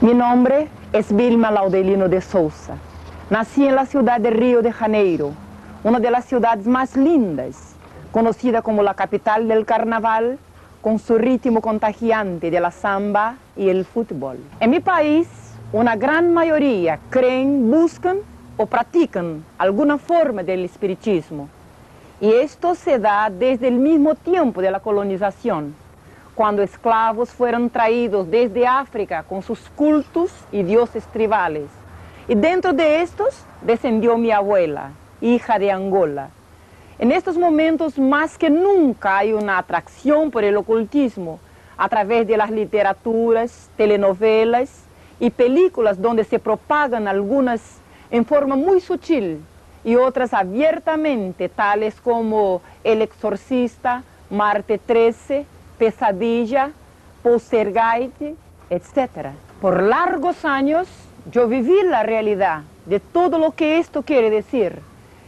Mi nombre es Vilma Laudelino de Souza. Nací en la ciudad de Río de Janeiro, una de las ciudades más lindas, conocida como la capital del carnaval, con su ritmo contagiante de la samba y el fútbol. En mi país, una gran mayoría creen, buscan o practican alguna forma del espiritismo. Y esto se da desde el mismo tiempo de la colonización, cuando esclavos fueron traídos desde África con sus cultos y dioses tribales. Y dentro de estos descendió mi abuela, hija de Angola. En estos momentos más que nunca hay una atracción por el ocultismo a través de las literaturas, telenovelas y películas donde se propagan algunas en forma muy sutil y otras abiertamente, tales como El Exorcista, Marte 13, Pesadilla, Poltergeist, etc. Por largos años yo viví la realidad de todo lo que esto quiere decir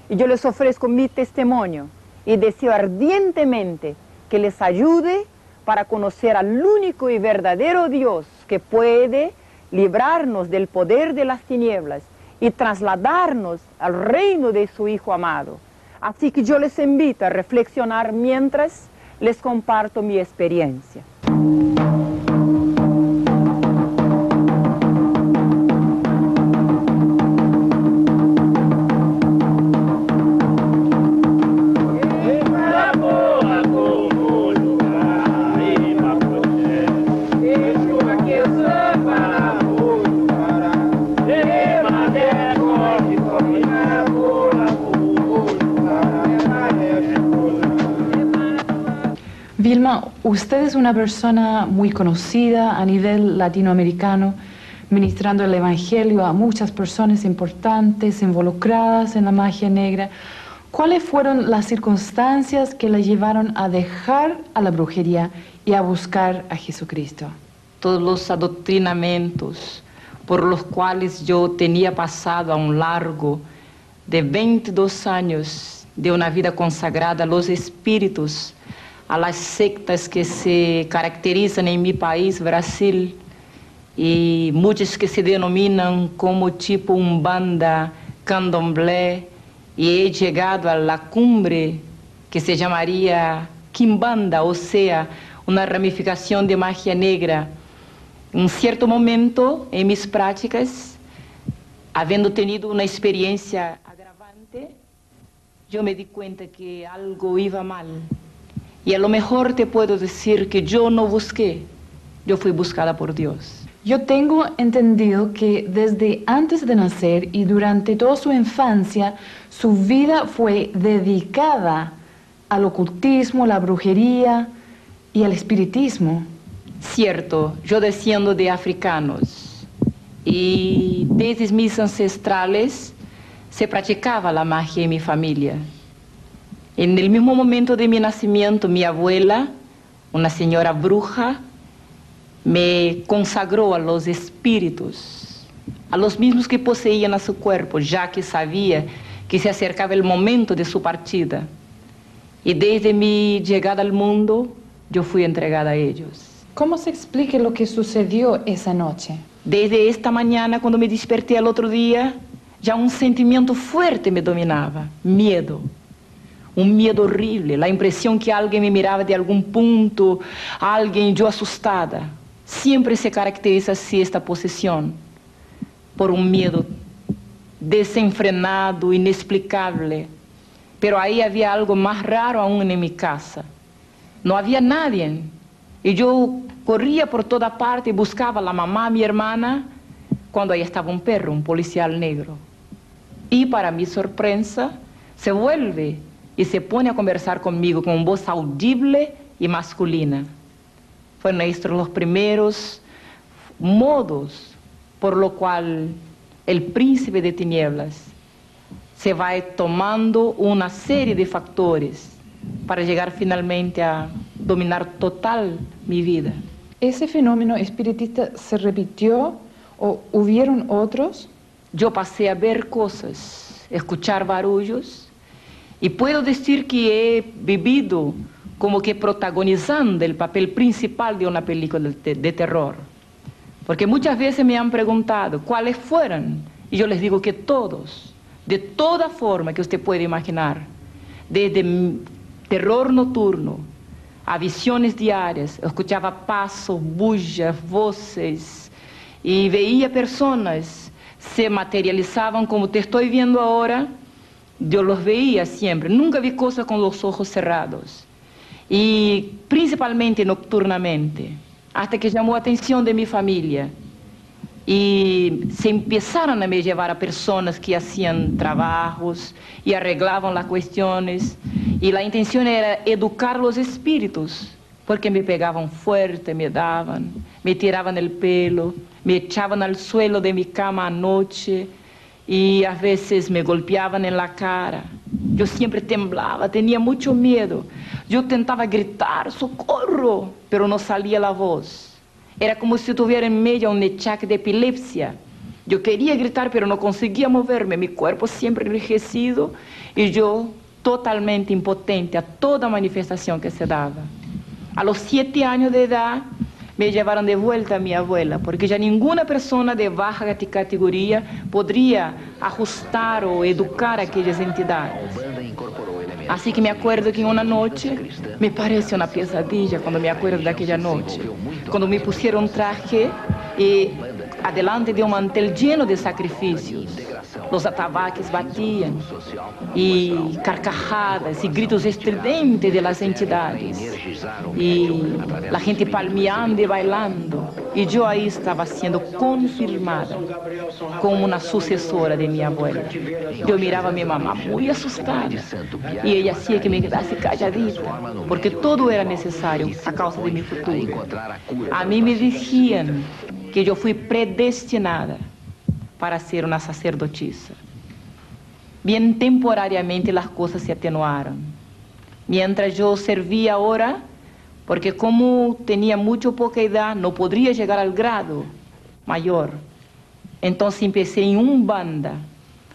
y yo les ofrezco mi testimonio y deseo ardientemente que les ayude para conocer al único y verdadero Dios que puede librarnos del poder de las tinieblas y trasladarnos al reino de su Hijo amado. Así que yo les invito a reflexionar mientras les comparto mi experiencia. Vilma, usted es una persona muy conocida a nivel latinoamericano, ministrando el Evangelio a muchas personas importantes involucradas en la magia negra. ¿Cuáles fueron las circunstancias que la llevaron a dejar a la brujería y a buscar a Jesucristo? Todos los adoctrinamientos por los cuales yo tenía pasado a un largo de 22 años de una vida consagrada a los espíritus, a las sectas que se caracterizan en mi país, Brasil, y muchas que se denominan como tipo Umbanda, Candomblé, y he llegado a la cumbre que se llamaría Quimbanda, o sea, una ramificación de magia negra. En cierto momento en mis prácticas, habiendo tenido una experiencia agravante, yo me di cuenta que algo iba mal. Y a lo mejor te puedo decir que yo no busqué, yo fui buscada por Dios. Yo tengo entendido que desde antes de nacer y durante toda su infancia, su vida fue dedicada al ocultismo, la brujería y al espiritismo. Cierto, yo desciendo de africanos y desde mis ancestrales se practicaba la magia en mi familia. En el mismo momento de mi nacimiento, mi abuela, una señora bruja, me consagró a los espíritus, a los mismos que poseían a su cuerpo, ya que sabía que se acercaba el momento de su partida. Y desde mi llegada al mundo, yo fui entregada a ellos. ¿Cómo se explica lo que sucedió esa noche? Desde esta mañana, cuando me desperté al otro día, ya un sentimiento fuerte me dominaba, miedo. Un miedo horrible, la impresión que alguien me miraba de algún punto, alguien, yo asustada. Siempre se caracteriza así esta posesión, por un miedo desenfrenado, inexplicable. Pero ahí había algo más raro aún en mi casa. No había nadie. Y yo corría por toda parte y buscaba a la mamá, a mi hermana, cuando ahí estaba un perro, un policial negro. Y para mi sorpresa, se vuelve y se pone a conversar conmigo con voz audible y masculina. Fueron estos los primeros modos por lo cual el príncipe de tinieblas se va tomando una serie de factores para llegar finalmente a dominar total mi vida. ¿Ese fenómeno espiritista se repitió o hubieron otros? Yo pasé a ver cosas, escuchar barullos, y puedo decir que he vivido como que protagonizando el papel principal de una película de terror. Porque muchas veces me han preguntado cuáles fueron, y yo les digo que todos, de toda forma que usted puede imaginar, desde terror nocturno a visiones diarias, eu escuchaba pasos, bullas, voces, y veía personas se materializaban como te estoy viendo ahora. Yo los veía siempre, nunca vi cosas con los ojos cerrados, y principalmente nocturnamente, hasta que llamó a atención de mi familia, y se empezaron a me llevar a personas que hacían trabajos y arreglaban las cuestiones, y la intención era educar los espíritus, porque me pegaban fuerte, me daban, me tiraban el pelo, me echaban al suelo de mi cama anoche, y a veces me golpeaban en la cara. Yo siempre temblaba, tenía mucho miedo. Yo tentaba gritar, socorro, pero no salía la voz. Era como si tuviera en medio un achaque de epilepsia. Yo quería gritar, pero no conseguía moverme, mi cuerpo siempre enrijecido, y yo totalmente impotente a toda manifestación que se daba. A los 7 años de edad, me llevaron de vuelta a mi abuela, porque ya ninguna persona de baja categoría podría ajustar o educar a aquellas entidades. Así que me acuerdo que una noche, me parece una pesadilla cuando me acuerdo de aquella noche, cuando me pusieron traje y adelante de un mantel lleno de sacrificios, los atabaques batían, y carcajadas y gritos estridentes de las entidades, y la gente palmeando y bailando, y yo ahí estaba siendo confirmada como una sucesora de mi abuela. Yo miraba a mi mamá muy asustada, y ella hacía que me quedase calladita, porque todo era necesario a causa de mi futuro. A mí me decían que yo fui predestinada para ser una sacerdotisa. Bien temporariamente las cosas se atenuaron. Mientras yo servía ahora, porque como tenía mucho poca edad, no podría llegar al grado mayor. Entonces empecé en Umbanda,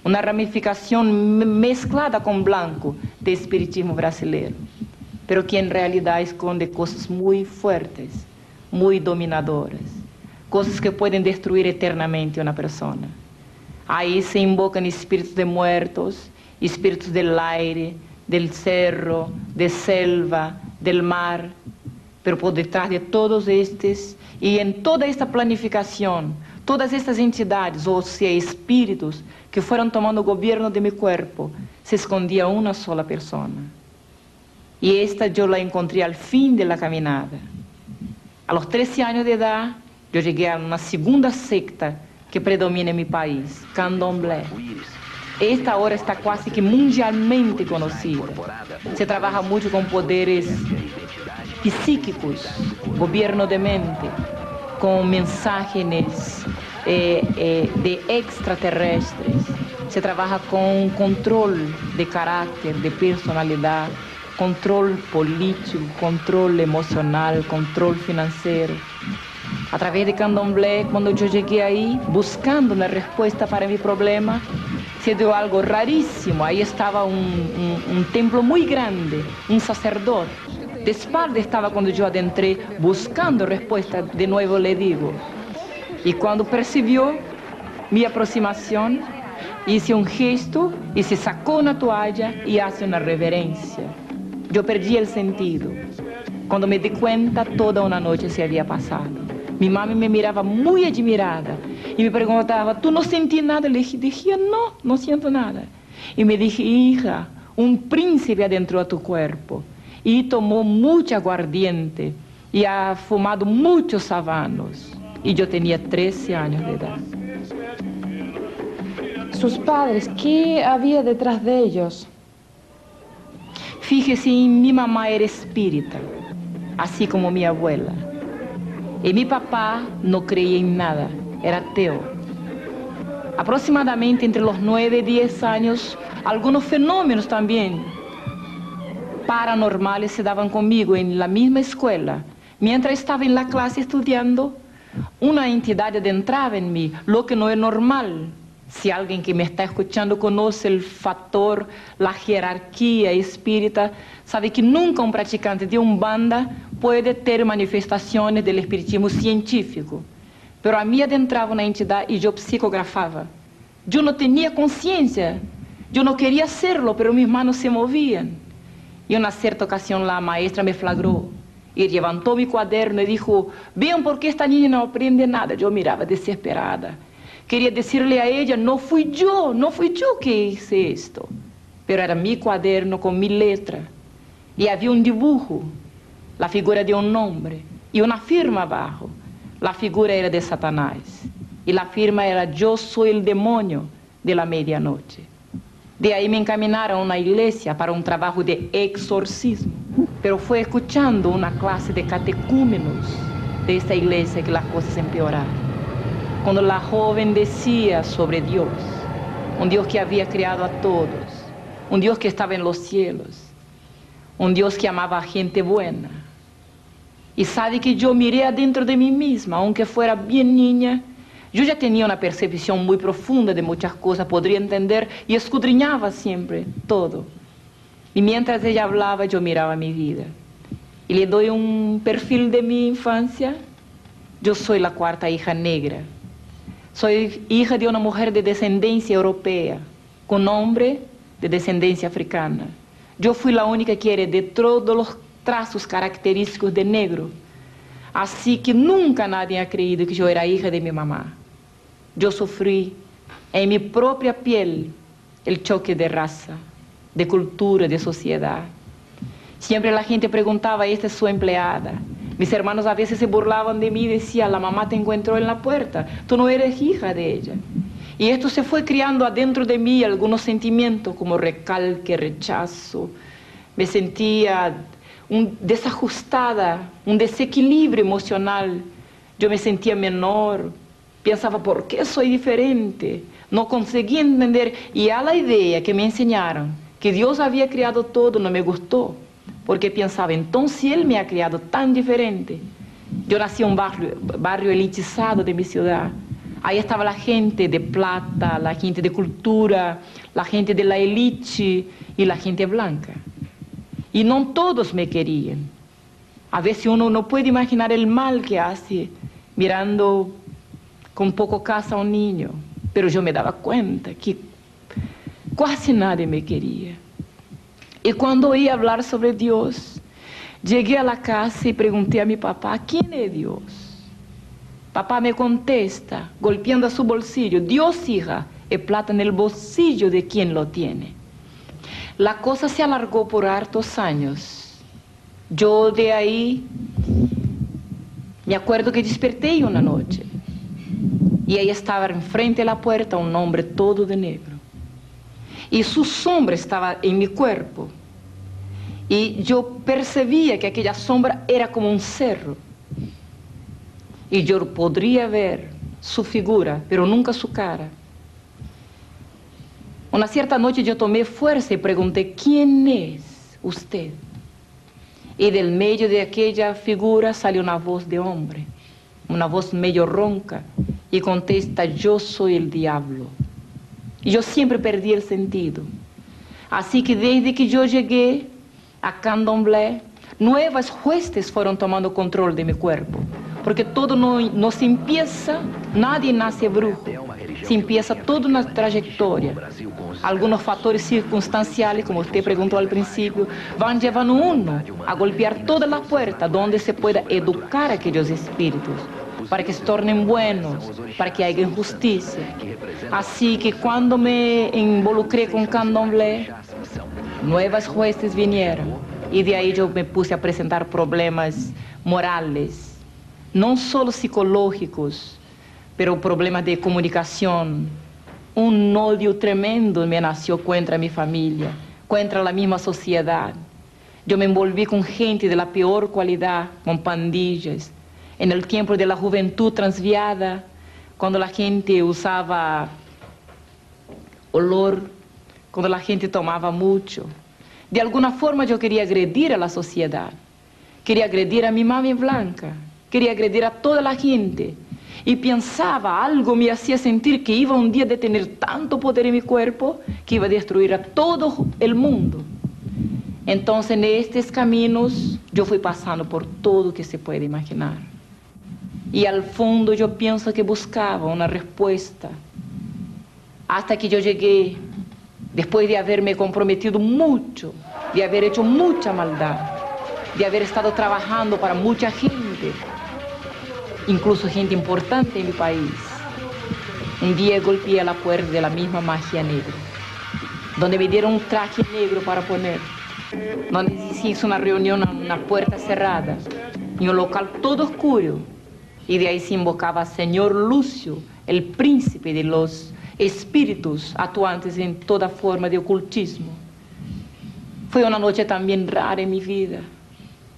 una ramificación mezclada con blanco de espiritismo brasileño, pero que en realidad esconde cosas muy fuertes, muy dominadoras, cosas que pueden destruir eternamente a una persona. Ahí se invocan espíritus de muertos, espíritus del aire, del cerro, de selva, del mar, pero por detrás de todos estos, y en toda esta planificación, todas estas entidades, o sea, espíritus, que fueron tomando gobierno de mi cuerpo, se escondía una sola persona. Y esta yo la encontré al fin de la caminada. A los 13 años de edad, yo llegué a una segunda secta que predomina en mi país, Candomblé. Esta ahora está casi que mundialmente conocida. Se trabaja mucho con poderes psíquicos, gobierno de mente, con mensajes de extraterrestres. Se trabaja con control de carácter, de personalidad, control político, control emocional, control financiero. A través de Candomblé, cuando yo llegué ahí, buscando una respuesta para mi problema, se dio algo rarísimo. Ahí estaba un templo muy grande, un sacerdote. De espalda estaba cuando yo adentré, buscando respuesta, de nuevo le digo. Y cuando percibió mi aproximación, hice un gesto y se sacó una toalla y hace una reverencia. Yo perdí el sentido. Cuando me di cuenta, toda una noche se había pasado. Mi mami me miraba muy admirada y me preguntaba, ¿tú no sentí nada? Le dije, no, no siento nada. Y me dije, hija, un príncipe adentró a tu cuerpo y tomó mucho aguardiente y ha fumado muchos habanos. Y yo tenía 13 años de edad. Sus padres, ¿qué había detrás de ellos? Fíjese, mi mamá era espírita, así como mi abuela. Y mi papá no creía en nada, era ateo. Aproximadamente entre los 9 y 10 años, algunos fenómenos también paranormales se daban conmigo en la misma escuela. Mientras estaba en la clase estudiando, una entidad adentraba en mí, lo que no es normal. Si alguien que me está escuchando conoce el factor, la jerarquía espírita, sabe que nunca un practicante de Umbanda puede ter manifestaciones del espiritismo científico. pero a mí adentraba una entidad y yo psicografaba. Yo no tenía conciencia, yo no quería hacerlo, pero mis manos se movían. Y en una cierta ocasión la maestra me flagró y levantó mi cuaderno y dijo, vean por qué esta niña no aprende nada. Yo miraba desesperada. Quería decirle a ella, no fui yo que hice esto. Pero era mi cuaderno con mi letra. Y había un dibujo, la figura de un hombre, y una firma abajo. La figura era de Satanás. Y la firma era, yo soy el demonio de la medianoche. De ahí me encaminaron a una iglesia para un trabajo de exorcismo. Pero fue escuchando una clase de catecúmenos de esta iglesia que las cosas empeoraron. Cuando la joven decía sobre Dios, un Dios que había creado a todos, un Dios que estaba en los cielos, un Dios que amaba a gente buena. Y sabe que yo miré adentro de mí misma, aunque fuera bien niña, yo ya tenía una percepción muy profunda de muchas cosas, podría entender y escudriñaba siempre todo. Y mientras ella hablaba, yo miraba mi vida. Y le doy un perfil de mi infancia. Yo soy la cuarta hija negra. Soy hija de una mujer de descendencia europea, con hombre de descendencia africana. Yo fui la única que heredé todos los trazos característicos de negro. Así que nunca nadie ha creído que yo era hija de mi mamá. Yo sufrí en mi propia piel el choque de raza, de cultura, de sociedad. Siempre la gente preguntaba, esta es su empleada. Mis hermanos a veces se burlaban de mí y decían, la mamá te encontró en la puerta, tú no eres hija de ella. Y esto se fue criando adentro de mí algunos sentimientos como recalque, rechazo. Me sentía desajustada, un desequilibrio emocional. Yo me sentía menor, pensaba, ¿por qué soy diferente? No conseguía entender. Y a la idea que me enseñaron, que Dios había creado todo, no me gustó. Porque pensaba, entonces si Él me ha creado tan diferente. Yo nací en un barrio elitizado de mi ciudad. Ahí estaba la gente de plata, la gente de cultura, la gente de la élite y la gente blanca. Y no todos me querían. A veces uno no puede imaginar el mal que hace mirando con poco caso a un niño. Pero yo me daba cuenta que casi nadie me quería. Y cuando oí hablar sobre Dios, llegué a la casa y pregunté a mi papá, ¿quién es Dios? Papá me contesta, golpeando a su bolsillo, Dios, hija, es plata en el bolsillo de quien lo tiene. La cosa se alargó por hartos años. Yo de ahí me acuerdo que desperté una noche y ahí estaba enfrente de la puerta un hombre todo de negro. Y su sombra estaba en mi cuerpo. Y yo percibía que aquella sombra era como un cerro. Y yo podría ver su figura, pero nunca su cara. Una cierta noche yo tomé fuerza y pregunté, ¿quién es usted? Y del medio de aquella figura salió una voz de hombre, una voz medio ronca, y contesta, yo soy el diablo. Y yo siempre perdí el sentido. Así que desde que yo llegué a Candomblé, nuevas huestes fueron tomando control de mi cuerpo. Porque todo no se empieza, nadie nace brujo. Se empieza toda una trayectoria. Algunos factores circunstanciales, como usted preguntó al principio, van llevando uno a golpear todas las puertas donde se pueda educar a aquellos espíritus, para que se tornen buenos, para que haya justicia. Así que cuando me involucré con Candomblé, nuevas huestes vinieron y de ahí yo me puse a presentar problemas morales, no solo psicológicos, pero problemas de comunicación. Un odio tremendo me nació contra mi familia, contra la misma sociedad. Yo me envolví con gente de la peor cualidad, con pandillas. En el tiempo de la juventud transviada, cuando la gente usaba olor, cuando la gente tomaba mucho. De alguna forma yo quería agredir a la sociedad, quería agredir a mi mami blanca, quería agredir a toda la gente. Y pensaba, algo me hacía sentir que iba un día de tener tanto poder en mi cuerpo que iba a destruir a todo el mundo. Entonces en estos caminos yo fui pasando por todo que se puede imaginar. Y al fondo yo pienso que buscaba una respuesta. Hasta que yo llegué, después de haberme comprometido mucho, de haber hecho mucha maldad, de haber estado trabajando para mucha gente, incluso gente importante en mi país. Un día golpeé a la puerta de la misma magia negra, donde me dieron un traje negro para poner, donde se hizo una reunión a una puerta cerrada, en un local todo oscuro, y de ahí se invocaba a Señor Lúcio, el príncipe de los espíritus actuantes en toda forma de ocultismo. Fue una noche también rara en mi vida,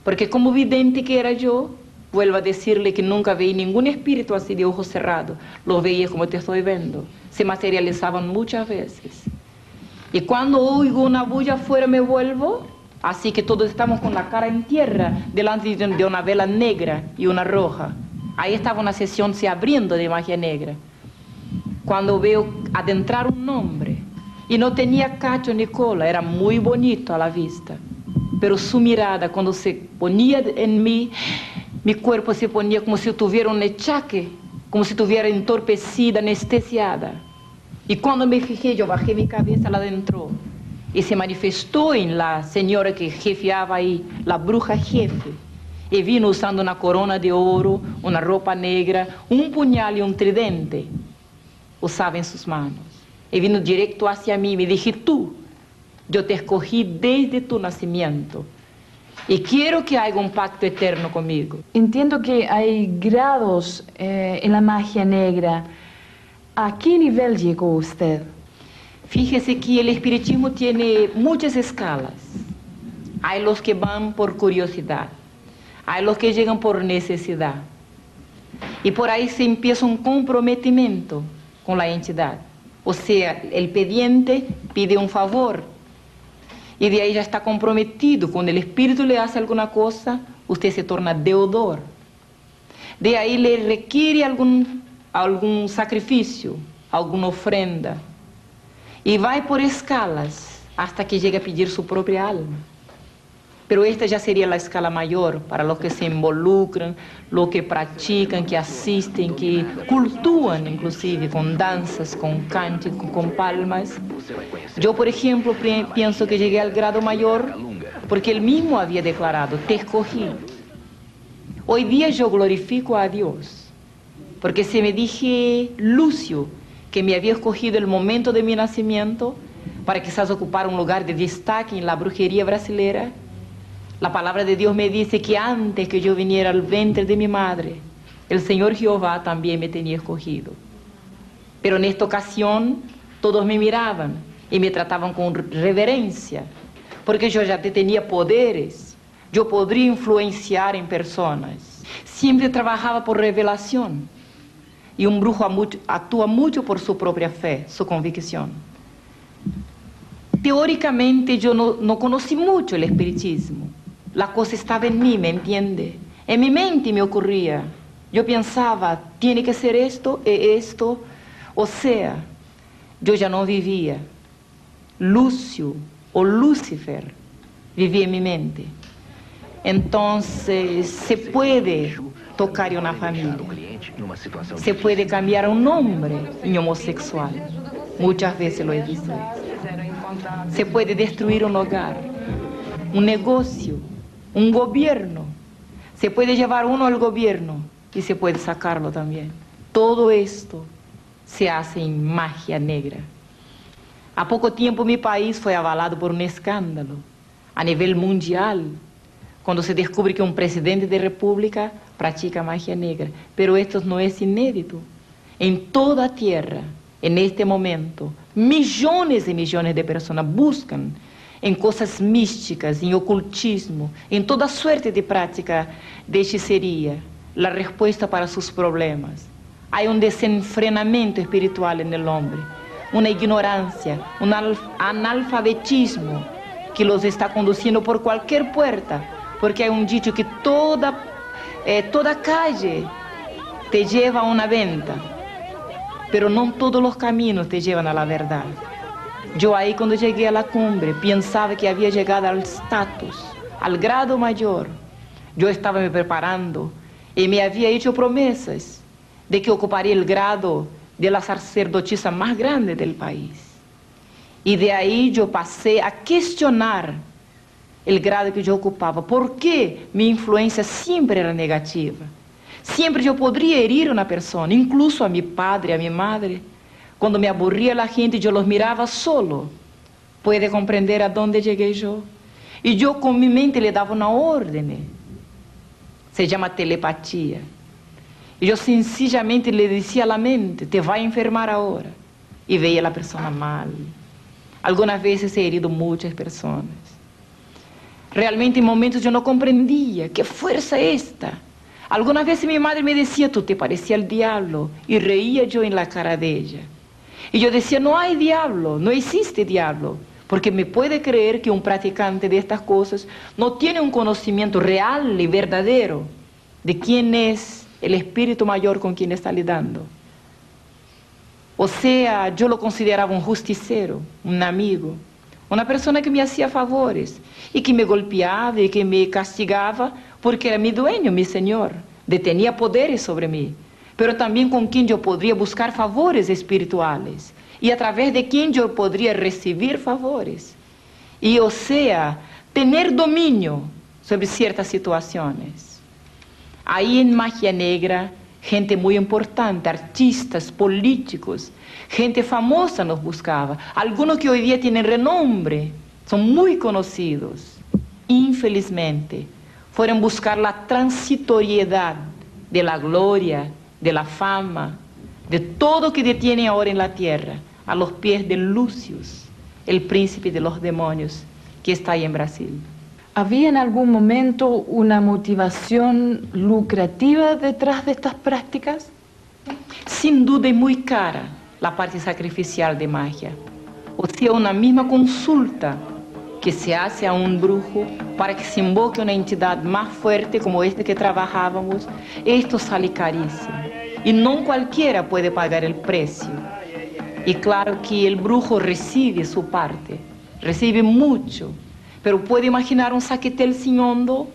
porque como vidente que era yo, vuelvo a decirle que nunca vi ningún espíritu así de ojos cerrados. Los veía como te estoy viendo. Se materializaban muchas veces. Y cuando oigo una bulla afuera me vuelvo, así que todos estamos con la cara en tierra, delante de una vela negra y una roja. Ahí estaba una sesión se abriendo de magia negra. Cuando veo adentrar un hombre, y no tenía cacho ni cola, era muy bonito a la vista, pero su mirada cuando se ponía en mí, mi cuerpo se ponía como si tuviera un achaque, como si estuviera entorpecida, anestesiada. Y cuando me fijé, yo bajé mi cabeza, la adentro, y se manifestó en la señora que jefeaba ahí, la bruja jefe. Y vino usando una corona de oro, una ropa negra, un puñal y un tridente. Usaba en sus manos. Y vino directo hacia mí y me dije, tú, yo te escogí desde tu nacimiento. Y quiero que haga un pacto eterno conmigo. Entiendo que hay grados en la magia negra. ¿A qué nivel llegó usted? Fíjese que el espiritismo tiene muchas escalas. Hay los que van por curiosidad. Hay los que llegan por necesidad. Y por ahí se empieza un comprometimiento con la entidad. O sea, el pidiente pide un favor. Y de ahí ya está comprometido. Cuando el espíritu le hace alguna cosa, usted se torna deudor. De ahí le requiere algún sacrificio, alguna ofrenda. Y va por escalas hasta que llega a pedir su propia alma. Pero esta ya sería la escala mayor para los que se involucran, los que practican, que asisten, que cultúan inclusive con danzas, con cánticos, con palmas. Yo, por ejemplo, pienso que llegué al grado mayor porque él mismo había declarado, te escogí. Hoy día yo glorifico a Dios, porque se me dije Lúcio, que me había escogido el momento de mi nacimiento para quizás ocupar un lugar de destaque en la brujería brasileña. La palabra de Dios me dice que antes que yo viniera al vientre de mi madre, el Señor Jehová también me tenía escogido. Pero en esta ocasión todos me miraban y me trataban con reverencia, porque yo ya tenía poderes, yo podría influenciar en personas. Siempre trabajaba por revelación y un brujo actúa mucho por su propia fe, su convicción. Teóricamente yo no conocí mucho el espiritismo. La cosa estaba en mí, ¿me entiende? En mi mente me ocurría. Yo pensaba, tiene que ser esto e esto. O sea, yo ya no vivía. Lúcio o Lúcifer vivía en mi mente. Entonces, se puede tocar en una familia. Se puede cambiar un nombre en homosexual. Muchas veces lo he visto. Se puede destruir un hogar, un negocio, un gobierno. Se puede llevar uno al gobierno y se puede sacarlo también. Todo esto se hace en magia negra. Há pouco tiempo mi país fue avalado por un escándalo a nivel mundial, cuando se descubre que un presidente de república practica magia negra. Pero esto no es inédito. En toda tierra, en este momento, millones y millones de personas buscan en cosas místicas, en ocultismo, en toda suerte de práctica de hechicería, la respuesta para sus problemas. Hay un desenfrenamiento espiritual en el hombre, una ignorancia, un analfabetismo que los está conduciendo por cualquier puerta, porque hay un dicho que toda calle te lleva a una venta, pero no todos los caminos te llevan a la verdad. Yo ahí cuando llegué a la cumbre pensaba que había llegado al estatus, al grado mayor. Yo estaba me preparando y me había hecho promesas de que ocuparía el grado de la sacerdotisa más grande del país. Y de ahí yo pasé a cuestionar el grado que yo ocupaba. ¿Por qué mi influencia siempre era negativa? Siempre yo podría herir a una persona, incluso a mi padre, a mi madre. Cuando me aburría la gente, yo los miraba solo. ¿Puede comprender a dónde llegué yo? Y yo con mi mente le daba una orden. Se llama telepatía. Y yo sencillamente le decía a la mente, te va a enfermar ahora. Y veía a la persona mal. Algunas veces he herido muchas personas. Realmente en momentos yo no comprendía qué fuerza esta. Algunas veces mi madre me decía, tú te parecías al diablo. Y reía yo en la cara de ella. Y yo decía, no hay diablo, no existe diablo. Porque me puede creer que un practicante de estas cosas no tiene un conocimiento real y verdadero de quién es el espíritu mayor con quien está lidando. O sea, yo lo consideraba un justicero, un amigo, una persona que me hacía favores y que me golpeaba y que me castigaba porque era mi dueño, mi señor, tenía poderes sobre mí, pero también con quien yo podría buscar favores espirituales y a través de quien yo podría recibir favores. Y o sea, tener dominio sobre ciertas situaciones. Ahí en Magia Negra, gente muy importante, artistas, políticos, gente famosa nos buscaba. Algunos que hoy día tienen renombre, son muy conocidos. Infelizmente, fueron buscar la transitoriedad de la gloria, de la fama, de todo que detiene ahora en la tierra, a los pies de Lucius, el príncipe de los demonios, que está ahí en Brasil. ¿Había en algún momento una motivación lucrativa detrás de estas prácticas? Sin duda es muy cara la parte sacrificial de magia. O sea, una misma consulta que se hace a un brujo para que se invoque una entidad más fuerte como esta que trabajábamos, esto sale carísimo. Y no cualquiera puede pagar el precio. Y claro que el brujo recibe su parte, recibe mucho. Pero puede imaginar un saquetel sin hondo,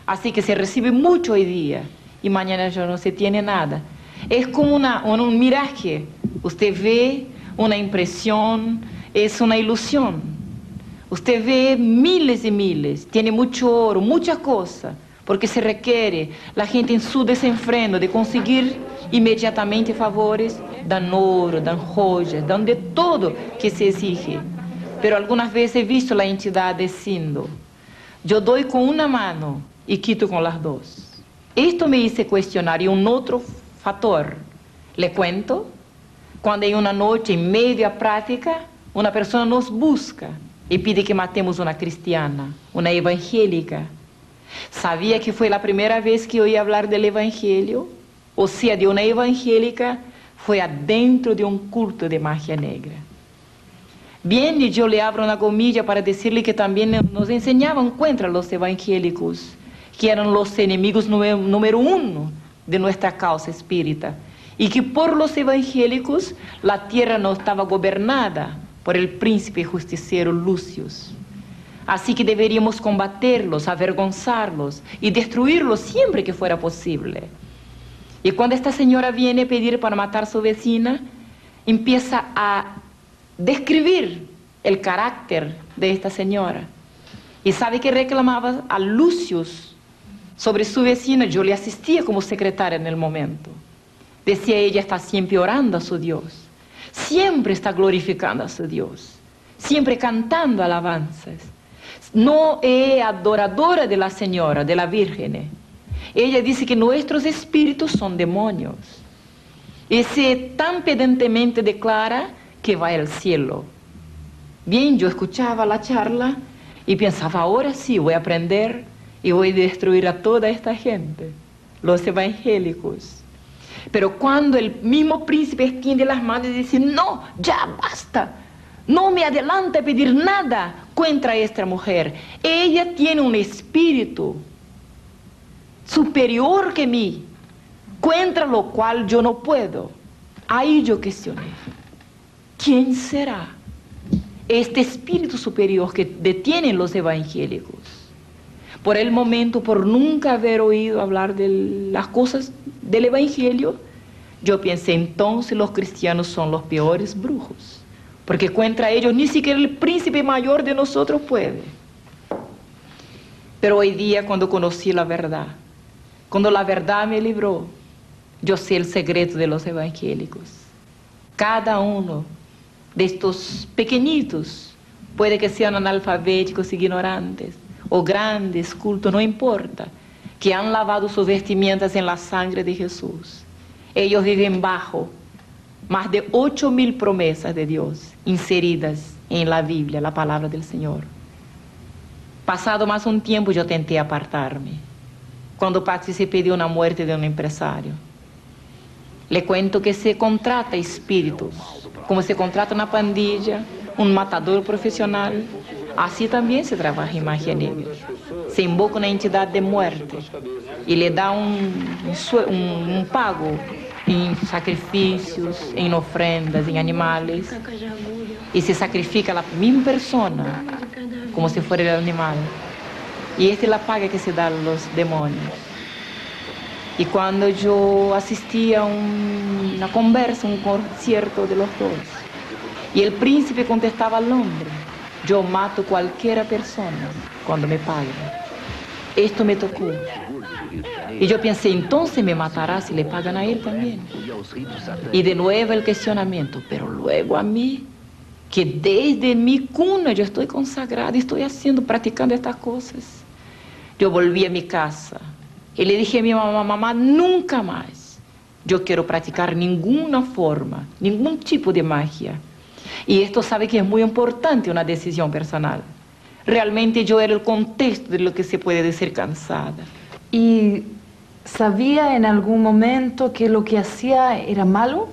así que se recibe mucho hoy día y mañana ya no se tiene nada. Es como un miraje. Usted ve una impresión, es una ilusión. Usted ve miles y miles, tiene mucho oro, mucha cosa, porque se requiere la gente en su desenfreno de conseguir inmediatamente favores, dan oro, dan joyas, dan de todo que se exige. Pero algunas veces he visto la entidad diciendo, yo doy con una mano y quito con las dos. Esto me hizo cuestionar y un otro factor. Le cuento, cuando en una noche en media práctica, una persona nos busca y pide que matemos una cristiana, una evangélica. Sabía que fue la primera vez que oí hablar del evangelio, o sea, de una evangélica, fue adentro de un culto de magia negra. Bien, y yo le abro una comilla para decirle que también nos enseñaban contra los evangélicos, que eran los enemigos número uno de nuestra causa espírita, y que por los evangélicos la tierra no estaba gobernada por el príncipe justiciero Lucius. Así que deberíamos combaterlos, avergonzarlos y destruirlos siempre que fuera posible. Y cuando esta señora viene a pedir para matar a su vecina, empieza a describir el carácter de esta señora. Y sabe que reclamaba a Lucius sobre su vecina. Yo le asistía como secretaria en el momento. Decía, ella está siempre orando a su Dios, siempre está glorificando a su Dios, siempre cantando alabanzas. No es adoradora de la señora, de la Virgen. Ella dice que nuestros espíritus son demonios. Y se tan pedantemente declara que va al cielo. Bien, yo escuchaba la charla y pensaba, ahora sí voy a aprender y voy a destruir a toda esta gente, los evangélicos. Pero cuando el mismo príncipe extiende las manos y dice, no, ya basta, no me adelante a pedir nada contra esta mujer. Ella tiene un espíritu superior que mí, contra lo cual yo no puedo. Ahí yo cuestioné, ¿quién será este espíritu superior que detienen los evangélicos? Por el momento, por nunca haber oído hablar de las cosas del Evangelio, yo pensé, entonces los cristianos son los peores brujos, porque contra ellos ni siquiera el príncipe mayor de nosotros puede. Pero hoy día, cuando conocí la verdad, cuando la verdad me libró, yo sé el secreto de los evangélicos. Cada uno de estos pequeñitos, puede que sean analfabéticos, ignorantes, o grandes, cultos, no importa, que han lavado sus vestimentas en la sangre de Jesús. Ellos viven bajo más de 8.000 promesas de Dios inseridas en la Biblia, la palabra del Señor. Pasado más un tiempo, yo tenté apartarme, cuando participé de una muerte de un empresario. Le cuento que se contrata espíritus, como se contrata una pandilla, un matador profesional. Así también se trabaja en magia negra. Se invoca una entidad de muerte y le da un pago en sacrificios, en ofrendas, en animales. Y se sacrifica a la misma persona, como si fuera el animal. Y esta es la paga que se da a los demonios. Y cuando yo asistí a una conversa, un concierto de los dos, y el príncipe contestaba al hombre, yo mato cualquier persona cuando me paguen. Esto me tocó. Y yo pensé, entonces me matará si le pagan a él también. Y de nuevo el cuestionamiento, pero luego a mí, que desde mi cuna yo estoy consagrada, estoy practicando estas cosas. Yo volví a mi casa y le dije a mi mamá, mamá, nunca más yo quiero practicar ninguna forma, ningún tipo de magia. Y esto sabe que es muy importante, una decisión personal. Realmente yo era el contexto de lo que se puede decir cansada. ¿Y sabía en algún momento que lo que hacía era malo?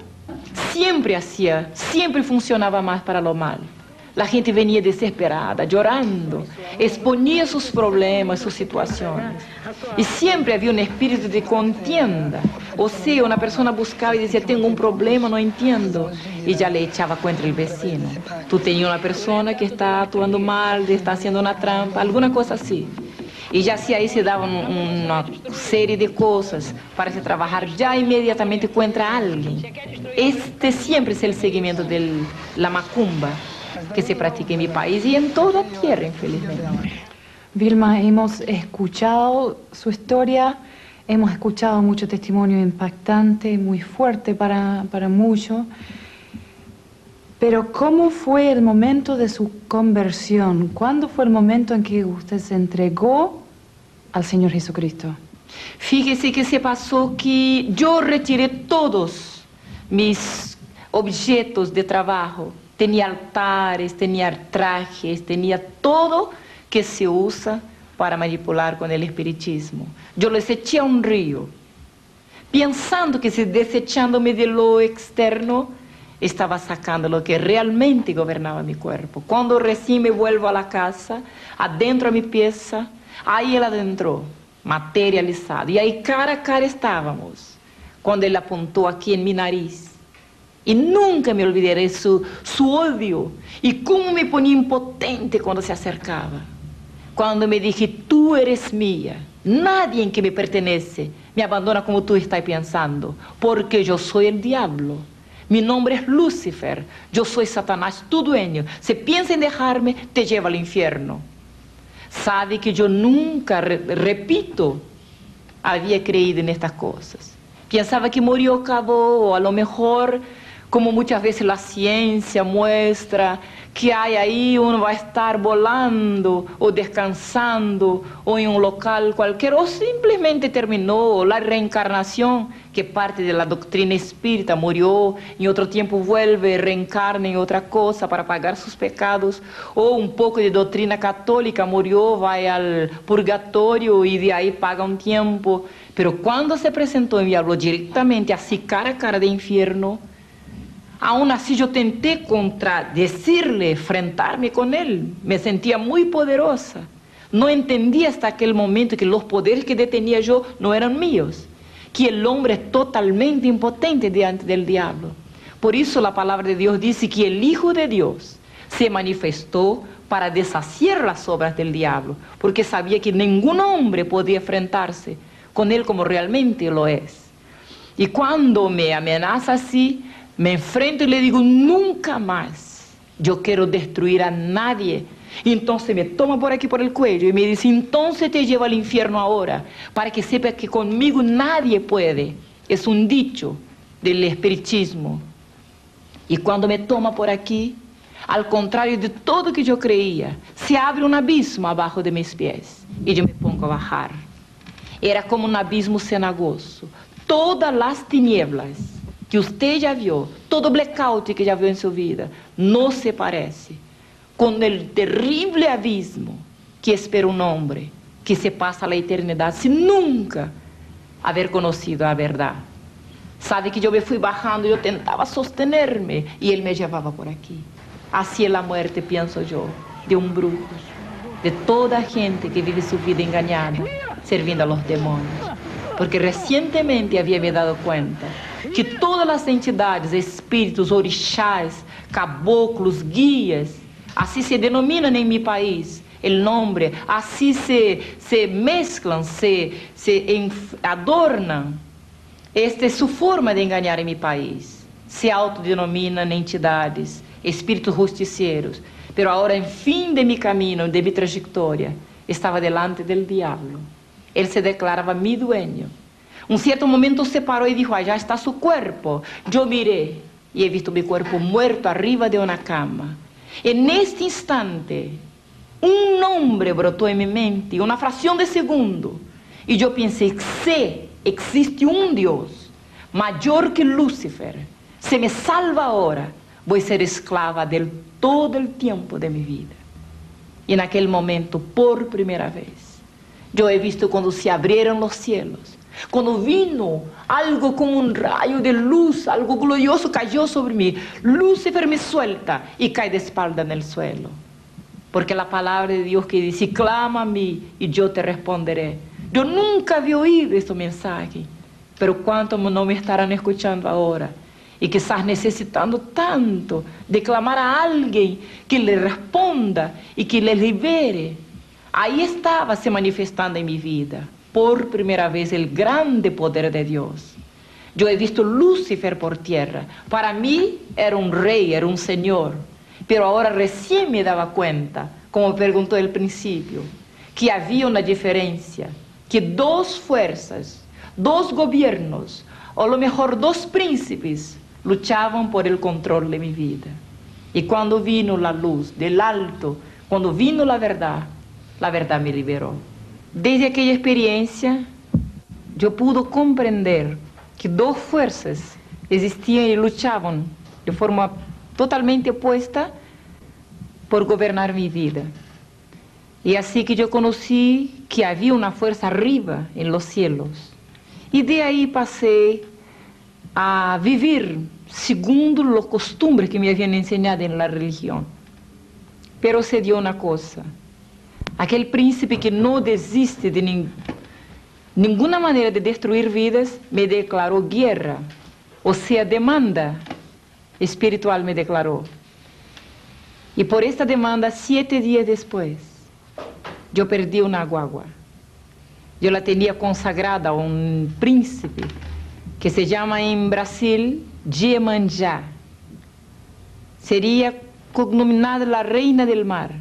Siempre funcionaba más para lo malo. La gente venía desesperada, llorando, exponía sus problemas, sus situaciones. Y siempre había un espíritu de contienda. O sea, una persona buscaba y decía, tengo un problema, no entiendo. Y ya le echaba contra el vecino. Tú tenías una persona que está actuando mal, está haciendo una trampa, alguna cosa así. Y ya si ahí se daban una serie de cosas para se trabajar ya inmediatamente contra alguien. Este siempre es el seguimiento de la macumba que se practica en mi país y en toda la tierra, infelizmente. Vilma, hemos escuchado su historia, hemos escuchado mucho testimonio impactante, muy fuerte para muchos. Pero ¿cómo fue el momento de su conversión? ¿Cuándo fue el momento en que usted se entregó al Señor Jesucristo? Fíjese que se pasó que yo retiré todos mis objetos de trabajo. Tenía altares, tenía trajes, tenía todo que se usa para manipular con el espiritismo. Yo los eché a un río, pensando que desechándome de lo externo, estaba sacando lo que realmente gobernaba mi cuerpo. Cuando recién me vuelvo a la casa, adentro a mi pieza, ahí él adentró, materializado. Y ahí cara a cara estábamos, cuando él apuntó aquí en mi nariz. Y nunca me olvidaré su odio y cómo me ponía impotente cuando se acercaba. Cuando me dije, tú eres mía, nadie en que me pertenece me abandona como tú estás pensando, porque yo soy el diablo. Mi nombre es Lucifer, yo soy Satanás, tu dueño. Si piensas en dejarme, te lleva al infierno. Sabe que yo nunca, repito, había creído en estas cosas. Pensaba que murió, acabó, o a lo mejor, como muchas veces la ciencia muestra, que hay ahí uno va a estar volando o descansando o en un local cualquier, o simplemente terminó la reencarnación, que parte de la doctrina espírita, murió, en otro tiempo vuelve, reencarna en otra cosa para pagar sus pecados, o un poco de doctrina católica, murió, va al purgatorio y de ahí paga un tiempo. Pero cuando se presentó y me habló directamente así cara a cara de infierno, aún así yo tenté contradecirle, enfrentarme con él. Me sentía muy poderosa. No entendía hasta aquel momento que los poderes que detenía yo no eran míos, que el hombre es totalmente impotente delante del diablo. Por eso la palabra de Dios dice que el Hijo de Dios se manifestó para deshacer las obras del diablo, porque sabía que ningún hombre podía enfrentarse con él como realmente lo es. Y cuando me amenaza así, me enfrento y le digo, nunca más yo quiero destruir a nadie. Y entonces me toma por aquí por el cuello y me dice, entonces te llevo al infierno ahora, para que sepas que conmigo nadie puede. Es un dicho del espiritismo. Y cuando me toma por aquí, al contrario de todo que yo creía, se abre un abismo abajo de mis pies y yo me pongo a bajar. Era como un abismo cenagoso. Todas las tinieblas que usted ya vio, todo blackout que ya vio en su vida, no se parece con el terrible abismo que espera un hombre que se pasa la eternidad sin nunca haber conocido la verdad. Sabe que yo me fui bajando, yo tentaba sostenerme y él me llevaba por aquí. Así es la muerte, pienso yo, de un brujo, de toda gente que vive su vida engañada, sirviendo a los demonios. Porque recientemente había me dado cuenta que todas las entidades, espíritus, orixás, caboclos, guías, así se denominan en mi país el nombre, así se mezclan, se adornan. Esta es su forma de engañar en mi país. Se autodenominan entidades, espíritus justicieros. Pero ahora, en fin de mi camino, de mi trayectoria, estaba delante del diablo. Él se declaraba mi dueño. Un cierto momento se paró y dijo, allá está su cuerpo. Yo miré y he visto mi cuerpo muerto arriba de una cama. En este instante, un nombre brotó en mi mente, una fracción de segundo. Y yo pensé, sé, existe un Dios mayor que Lucifer. Se me salva ahora, voy a ser esclava de él todo el tiempo de mi vida. Y en aquel momento, por primera vez, yo he visto cuando se abrieron los cielos, cuando vino algo como un rayo de luz, algo glorioso cayó sobre mí. Lucifer me suelta y cae de espalda en el suelo. Porque la palabra de Dios que dice, clama a mí y yo te responderé. Yo nunca había oído este mensaje, pero cuántos no me estarán escuchando ahora y quizás necesitando tanto de clamar a alguien que le responda y que le libere. Ahí estaba se manifestando en mi vida, por primera vez, el grande poder de Dios. Yo he visto Lucifer por tierra. Para mí era un rey, era un señor. Pero ahora recién me daba cuenta, como preguntó al principio, que había una diferencia, que dos fuerzas, dos gobiernos, o a lo mejor dos príncipes, luchaban por el control de mi vida. Y cuando vino la luz del alto, cuando vino la verdad me liberó. Desde aquella experiencia, yo pude comprender que dos fuerzas existían y luchaban de forma totalmente opuesta por gobernar mi vida. Y así que yo conocí que había una fuerza arriba en los cielos. Y de ahí pasé a vivir segundo las costumbres que me habían enseñado en la religión. Pero se dio una cosa. Aquel príncipe que no desiste de ninguna manera de destruir vidas, me declaró guerra. O sea, demanda espiritual me declaró. Y por esta demanda, 7 días después, yo perdí una guagua. Yo la tenía consagrada a un príncipe que se llama en Brasil Iemanjá. Sería cognominada la reina del mar,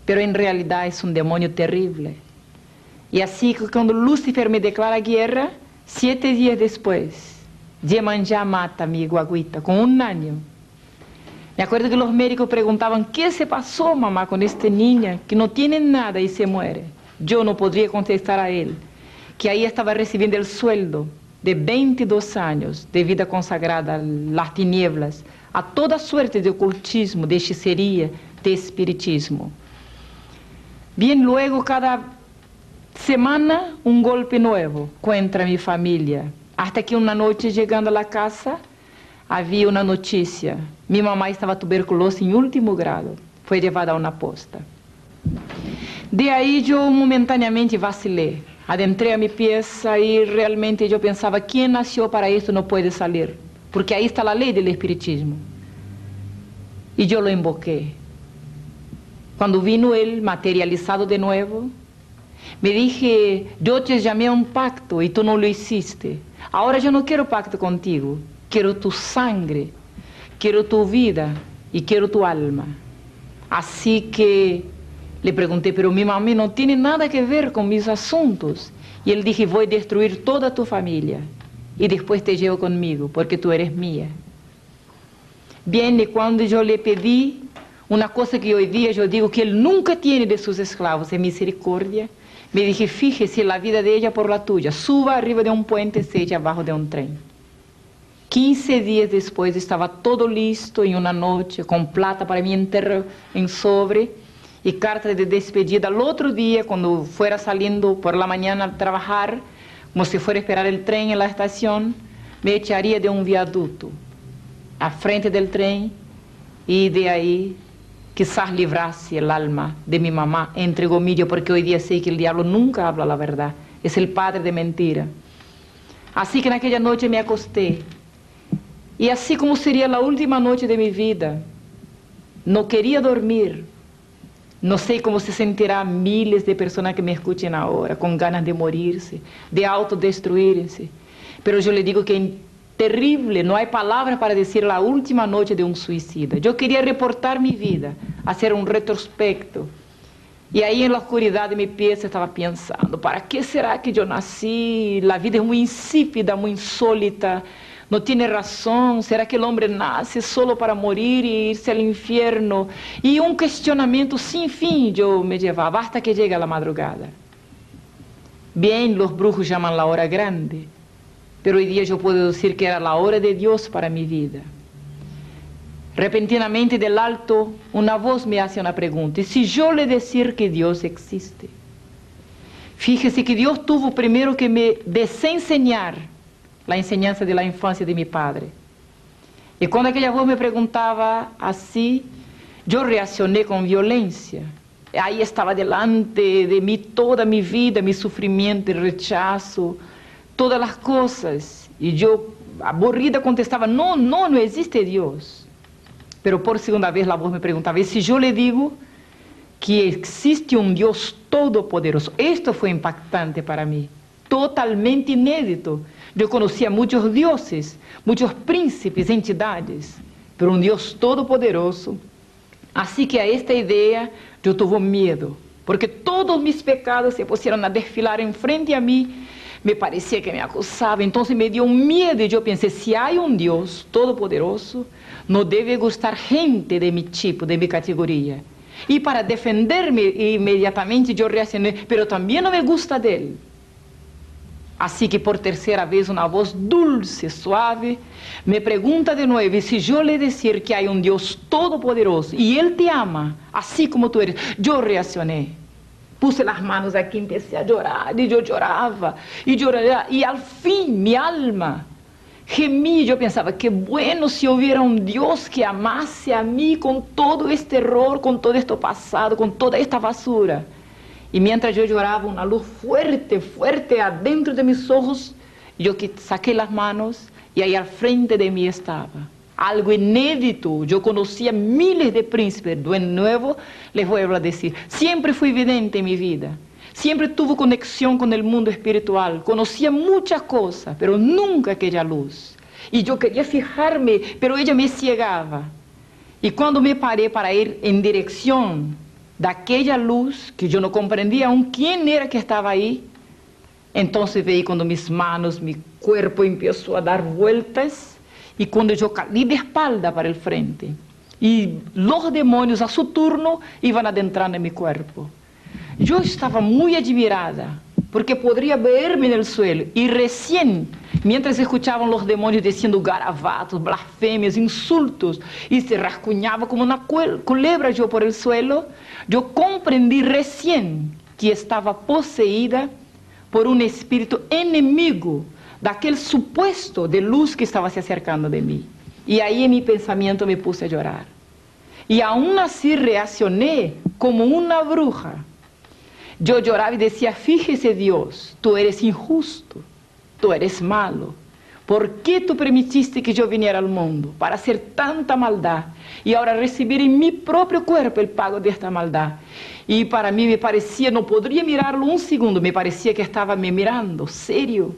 pero en realidad es un demonio terrible. Y así que cuando Lucifer me declara guerra, 7 días después, Iemanjá mata a mi guaguita con 1 año. Me acuerdo que los médicos preguntaban, ¿qué se pasó, mamá, con esta niña que no tiene nada y se muere? Yo no podría contestar a él, que ahí estaba recibiendo el sueldo de 22 años de vida consagrada a las tinieblas, a toda suerte de ocultismo, de hechicería, de espiritismo. Bien, luego cada semana un golpe nuevo contra mi familia, hasta que una noche llegando a la casa había una noticia. Mi mamá estaba tuberculosa en último grado, fue llevada a una posta. De ahí yo momentáneamente vacilé, adentré a mi pieza y realmente yo pensaba, ¿quién nació para esto no puede salir? Porque ahí está la ley del espiritismo. Y yo lo invoqué. Cuando vino él materializado de nuevo, me dije, yo te llamé a un pacto y tú no lo hiciste. Ahora yo no quiero pacto contigo, quiero tu sangre, quiero tu vida y quiero tu alma. Así que le pregunté, pero mi mamá no tiene nada que ver con mis asuntos. Y él dije, voy a destruir toda tu familia y después te llevo conmigo porque tú eres mía. Bien, y cuando yo le pedí una cosa que hoy día yo digo que él nunca tiene de sus esclavos, es misericordia, me dije, fíjese la vida de ella por la tuya, suba arriba de un puente, se echa abajo de un tren. 15 días después estaba todo listo en una noche, con plata para mi enterro en sobre y carta de despedida. Al otro día, cuando fuera saliendo por la mañana a trabajar, como si fuera a esperar el tren en la estación, me echaría de un viaducto a frente del tren y de ahí quizás librase el alma de mi mamá entre gomillas, porque hoy día sé que el diablo nunca habla la verdad, es el padre de mentira. Así que en aquella noche me acosté, y así como sería la última noche de mi vida, no quería dormir. No sé cómo se sentirán miles de personas que me escuchen ahora, con ganas de morirse, de autodestruirse, pero yo le digo que es terrible, no hay palabras para decir la última noche de un suicida. Yo quería reportar mi vida, hacer un retrospecto. Y ahí en la oscuridad de mi pieza estaba pensando, ¿para qué será que yo nací? La vida es muy insípida, muy insólita, no tiene razón. ¿Será que el hombre nace solo para morir e irse al infierno? Y un cuestionamiento sin fin yo me llevaba hasta que llega la madrugada. Bien, los brujos llaman la hora grande, pero hoy día yo puedo decir que era la hora de Dios para mi vida. Repentinamente del alto, una voz me hace una pregunta. ¿Y si yo le decir que Dios existe? Fíjese que Dios tuvo primero que me desenseñar la enseñanza de la infancia de mi padre. Y cuando aquella voz me preguntaba así, yo reaccioné con violencia. Ahí estaba delante de mí toda mi vida, mi sufrimiento, el rechazo, todas las cosas. Y yo, aburrida, contestaba, no, no, no existe Dios. Pero por segunda vez la voz me preguntaba, ¿y si yo le digo que existe un Dios todopoderoso? Esto fue impactante para mí, totalmente inédito. Yo conocía muchos dioses, muchos príncipes, entidades, pero un Dios todopoderoso. Así que a esta idea yo tuve miedo, porque todos mis pecados se pusieron a desfilar enfrente a mí. Me parecía que me acusaba, entonces me dio un miedo y yo pensé, si hay un Dios todopoderoso, no debe gustar gente de mi tipo, de mi categoría. Y para defenderme inmediatamente yo reaccioné, pero también no me gusta de él. Así que por tercera vez una voz dulce, suave, me pregunta de nuevo, y si yo le decir que hay un Dios todopoderoso y Él te ama, así como tú eres, yo reaccioné. Puse las manos aquí, empecé a llorar, y yo lloraba, y al fin mi alma gemí. Yo pensaba, qué bueno si hubiera un Dios que amase a mí con todo este error, con todo esto pasado, con toda esta basura. Y mientras yo lloraba, una luz fuerte, fuerte adentro de mis ojos, yo saqué las manos y ahí al frente de mí estaba algo inédito. Yo conocía miles de príncipes. De nuevo, les voy a decir, siempre fui vidente en mi vida. Siempre tuve conexión con el mundo espiritual. Conocía muchas cosas, pero nunca aquella luz. Y yo quería fijarme, pero ella me ciegaba. Y cuando me paré para ir en dirección de aquella luz, que yo no comprendía aún quién era que estaba ahí, entonces veí cuando mis manos, mi cuerpo empezó a dar vueltas, y cuando yo caí de espalda para el frente, y los demonios a su turno iban adentrando en mi cuerpo. Yo estaba muy admirada, porque podría verme en el suelo, y recién, mientras escuchaban los demonios diciendo garabatos, blasfemias, insultos, y se rascuñaba como una culebra yo por el suelo, yo comprendí recién que estaba poseída por un espíritu enemigo de aquel supuesto de luz que estaba se acercando de mí. Y ahí en mi pensamiento me puse a llorar. Y aún así reaccioné como una bruja. Yo lloraba y decía, fíjese Dios, tú eres injusto, tú eres malo, ¿Por qué tú permitiste que yo viniera al mundo para hacer tanta maldad y ahora recibir en mi propio cuerpo el pago de esta maldad? Y para mí me parecía, no podría mirarlo un segundo, me parecía que estaba me mirando, serio.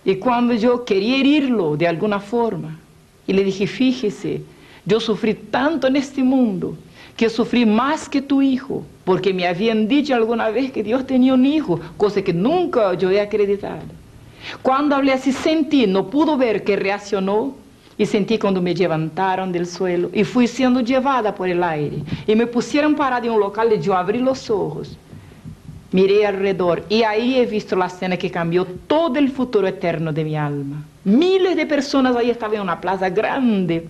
Y cuando yo quería herirlo de alguna forma, y le dije, fíjese, yo sufrí tanto en este mundo, que sufrí más que tu hijo, porque me habían dicho alguna vez que Dios tenía un hijo, cosa que nunca yo he acreditado. Cuando hablé así sentí, no pudo ver que reaccionó, y sentí cuando me levantaron del suelo, y fui siendo llevada por el aire, y me pusieron parada en un local y yo abrí los ojos, miré alrededor, y ahí he visto la escena que cambió todo el futuro eterno de mi alma. Miles de personas ahí estaban en una plaza grande,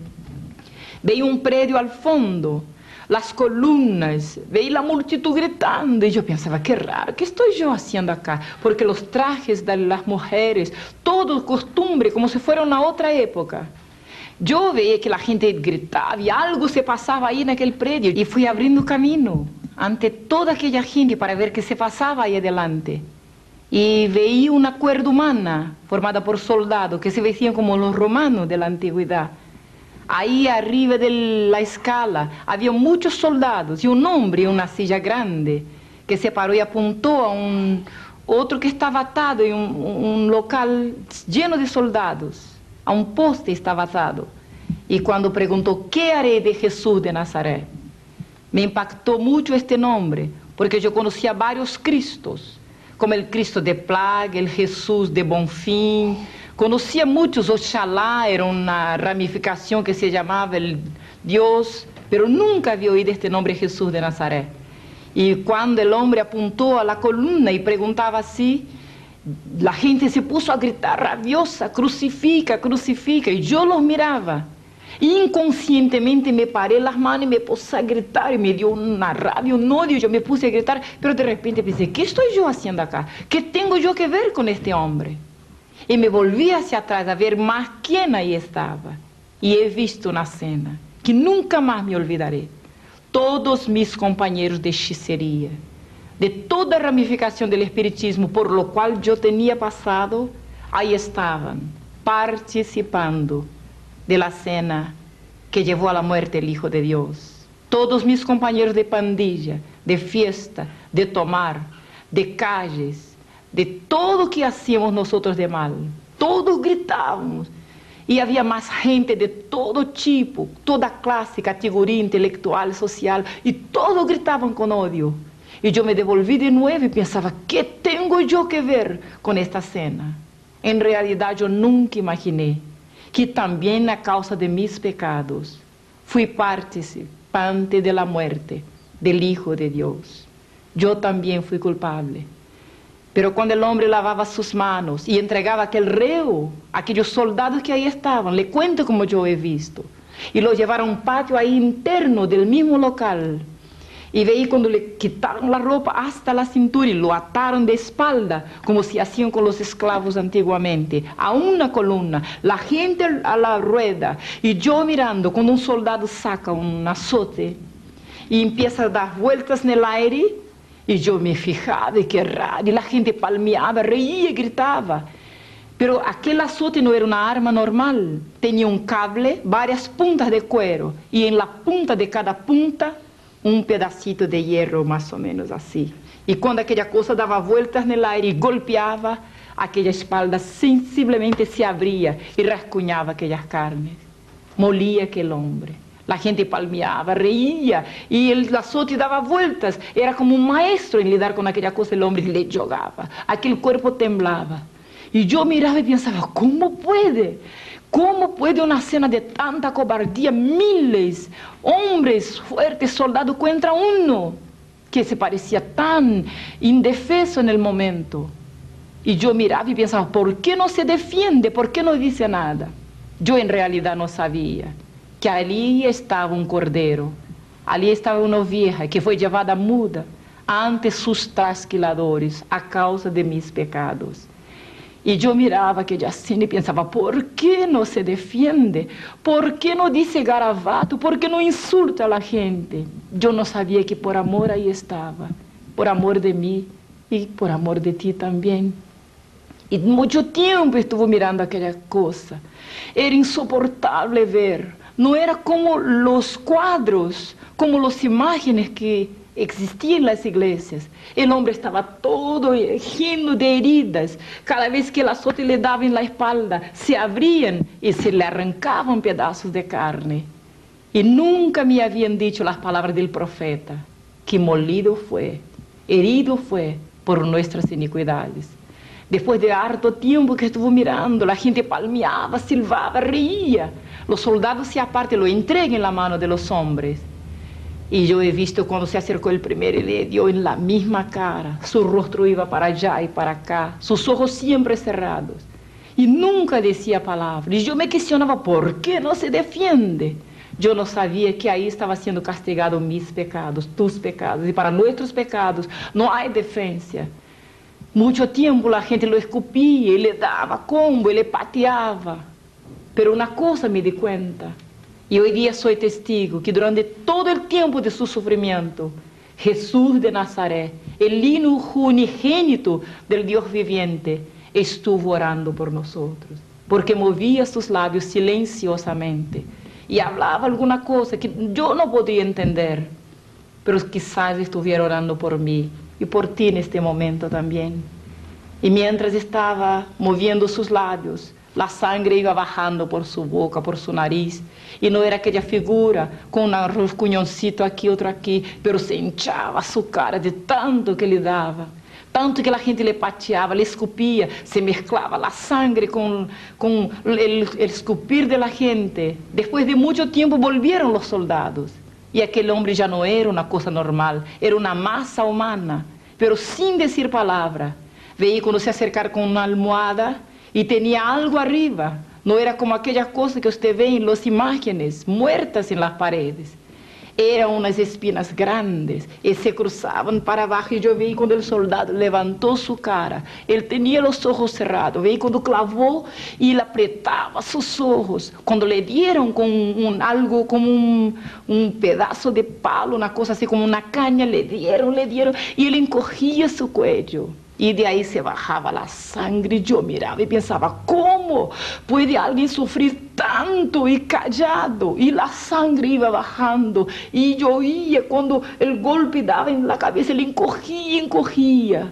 veía un predio al fondo, las columnas, veía la multitud gritando y yo pensaba, qué raro, ¿qué estoy yo haciendo acá? Porque los trajes de las mujeres, todo costumbre, como si fuera una otra época. Yo veía que la gente gritaba y algo se pasaba ahí en aquel predio y fui abriendo camino ante toda aquella gente para ver qué se pasaba ahí adelante. Y veía una cuerda humana formada por soldados que se vestían como los romanos de la antigüedad. Ahí arriba de la escala había muchos soldados y un hombre en una silla grande que se paró y apuntó a otro que estaba atado en un local lleno de soldados. A un poste estaba atado. Y cuando preguntó, ¿qué haré de Jesús de Nazaret? Me impactó mucho este nombre, porque yo conocía varios Cristos, como el Cristo de Plaga, el Jesús de Bonfim. Conocía muchos, Oxalá era una ramificación que se llamaba el Dios, pero nunca había oído este nombre Jesús de Nazaret. Y cuando el hombre apuntó a la columna y preguntaba así, la gente se puso a gritar rabiosa, crucifica, crucifica, y yo los miraba. Inconscientemente me paré las manos y me puse a gritar, y me dio una rabia, un odio, yo me puse a gritar, pero de repente pensé, ¿qué estoy yo haciendo acá? ¿Qué tengo yo que ver con este hombre? Y me volví hacia atrás a ver más quién ahí estaba. Y he visto una escena que nunca más me olvidaré. Todos mis compañeros de hechicería, de toda ramificación del espiritismo por lo cual yo tenía pasado, ahí estaban, participando de la cena que llevó a la muerte el Hijo de Dios. Todos mis compañeros de pandilla, de fiesta, de tomar, de calles, de todo que hacíamos nosotros de mal, todos gritábamos. Y había más gente de todo tipo, toda clase, categoría intelectual, social, y todos gritaban con odio. Y yo me devolví de nuevo y pensaba, ¿qué tengo yo que ver con esta cena? En realidad yo nunca imaginé que también a causa de mis pecados fui participante de la muerte del Hijo de Dios. Yo también fui culpable. Pero cuando el hombre lavaba sus manos y entregaba aquel reo, aquellos soldados que ahí estaban, le cuento como yo he visto, y lo llevaron a un patio ahí interno del mismo local, y veí cuando le quitaron la ropa hasta la cintura y lo ataron de espalda, como se hacían con los esclavos antiguamente, a una columna, la gente a la rueda, y yo mirando cuando un soldado saca un azote y empieza a dar vueltas en el aire. Y yo me fijaba, qué raro, y la gente palmeaba, reía, gritaba. Pero aquel azote no era una arma normal. Tenía un cable, varias puntas de cuero, y en la punta de cada punta, un pedacito de hierro, más o menos así. Y cuando aquella cosa daba vueltas en el aire y golpeaba, aquella espalda sensiblemente se abría y rasguñaba aquellas carnes. Molía aquel hombre. La gente palmeaba, reía, y el azote daba vueltas. Era como un maestro en lidar con aquella cosa, el hombre le jugaba. Aquel cuerpo temblaba. Y yo miraba y pensaba, ¿cómo puede? ¿Cómo puede una escena de tanta cobardía? Miles, hombres fuertes, soldados contra uno, que se parecía tan indefenso en el momento. Y yo miraba y pensaba, ¿por qué no se defiende? ¿Por qué no dice nada? Yo en realidad no sabía que allí estaba un cordero, allí estaba una oveja que fue llevada muda ante sus trasquiladores a causa de mis pecados. Y yo miraba aquella escena y pensaba, ¿por qué no se defiende? ¿Por qué no dice garabato? ¿Por qué no insulta a la gente? Yo no sabía que por amor ahí estaba, por amor de mí y por amor de ti también. Y mucho tiempo estuvo mirando aquella cosa. Era insoportable ver. No era como los cuadros, como las imágenes que existían en las iglesias. El hombre estaba todo lleno de heridas. Cada vez que el azote le daba en la espalda, se abrían y se le arrancaban pedazos de carne. Y nunca me habían dicho las palabras del profeta, que molido fue, herido fue por nuestras iniquidades. Después de harto tiempo que estuvo mirando, la gente palmeaba, silbaba, reía. Los soldados se apartan, lo entregan en la mano de los hombres. Y yo he visto cuando se acercó el primero y le dio en la misma cara. Su rostro iba para allá y para acá, sus ojos siempre cerrados. Y nunca decía palabra. Y yo me cuestionaba, ¿por qué no se defiende? Yo no sabía que ahí estaba siendo castigado mis pecados, tus pecados. Y para nuestros pecados no hay defensa. Mucho tiempo la gente lo escupía y le daba combo y le pateaba. Pero una cosa me di cuenta, y hoy día soy testigo, que durante todo el tiempo de su sufrimiento, Jesús de Nazaret, el Hijo unigénito del Dios viviente, estuvo orando por nosotros, porque movía sus labios silenciosamente y hablaba alguna cosa que yo no podía entender, pero quizás estuviera orando por mí y por ti en este momento también. Y mientras estaba moviendo sus labios, la sangre iba bajando por su boca, por su nariz, y no era aquella figura con un rascuñoncito aquí, otro aquí, pero se hinchaba su cara de tanto que le daba, tanto que la gente le pateaba, le escupía, se mezclaba la sangre con el escupir de la gente. Después de mucho tiempo volvieron los soldados, y aquel hombre ya no era una cosa normal, era una masa humana, pero sin decir palabra. Veía cuando se acercar con una almohada y tenía algo arriba. No era como aquella cosa que usted ve en las imágenes muertas en las paredes. Eran unas espinas grandes y se cruzaban para abajo. Y yo veía cuando el soldado levantó su cara. Él tenía los ojos cerrados. Veía cuando clavó y le apretaba sus ojos. Cuando le dieron con algo como un pedazo de palo, una cosa así como una caña, le dieron. Y él encogía su cuello. Y de ahí se bajaba la sangre. Yo miraba y pensaba, ¿cómo puede alguien sufrir tanto y callado? Y la sangre iba bajando. Y yo oía cuando el golpe daba en la cabeza, él encogía.